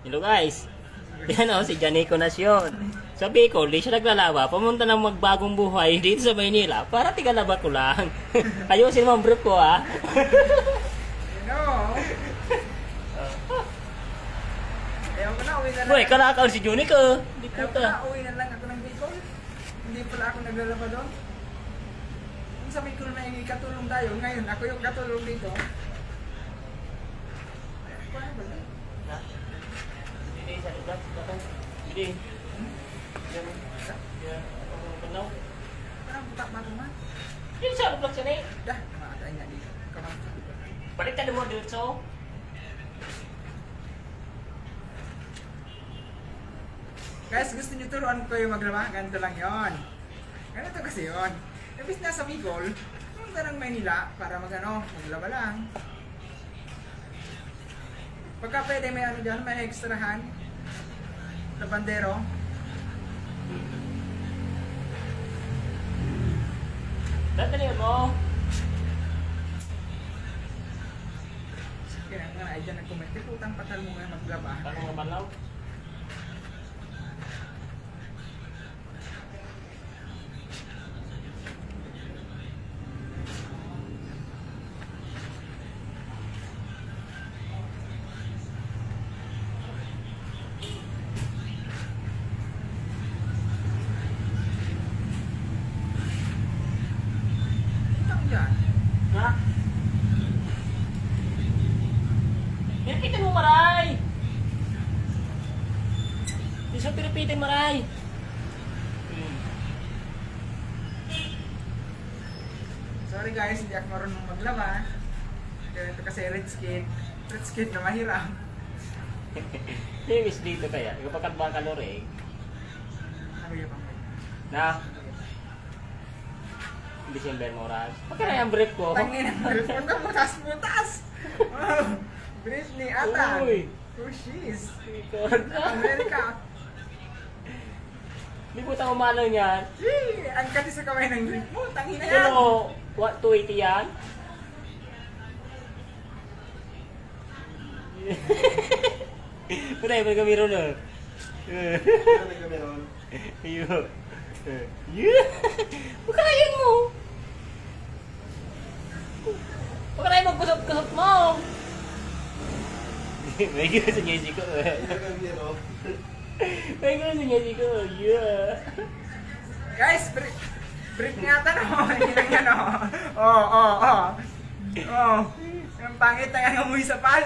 Hello guys. Yan o, si Janico Nacion. Sa Bicol, di siya naglalaba. Pumunta ng magbagong buhay dito sa Maynila para tigalaba ko lang. Ayusin mo ang brief ko ha. No. Ayaw ko na, uwi na lang. Boy, kalakaw si Janico. Di Ayaw ko na, puta. uwi na lang ako ng Bicol. Hindi pala ako naglalaba doon. Kung sa Bicol na katulong tayo, ngayon ako yung katulong dito. Paano ba yun? Hindi, sa lugar. Hindi. Parang butak ba naman? Hindi sa lugar siya na eh. Dah, makakain nga dito. Kamang Balik tayo mo dito. guys, gusto nyo turuan ko yung maglaba? Ganito lang yon. Ganito kasi yon. Ibig nasa Bicol, pumunta ng Maynila para maglaba lang. Pagka pwede may ano dyan, may extrahan. Labandero. Dali mo. Kaya nga ay dyan nag-comment. Putang patal mo nga maglaba. Tanong naman lang. Putang dyan. Ha? Pinipitin mo, Maray! Hindi siya pinipitin, Maray! Sorry guys, hindi ako marunong maglaba. Kaya ito kasi red skin. Red skin na mahirap. Limis dito kaya. Ikaw pa ba kaloreng? Ano yung pang Na? December mo, Raz. Pagka yung brief ko. Tangin ang punta butas-butas. Oh, Britney ata. Uy. Who she's? Ikaw na. America. Hindi po tayo umano niyan. Gee, ang kati sa kamay ng drink mo. Tangin na yan. Pero, what, 280 yan? Pwede, may gamiro na. Iyo. Pagkarayan mo. Pagkarayan mo, kusot-kusot mo. May gano'n sa ngesi ko. May gano'n sa ngesi ko. Yeah. Guys, break nga ata no. Hindi lang yan o. Oh. Oh. Yung pangit na yung amoy sa pal.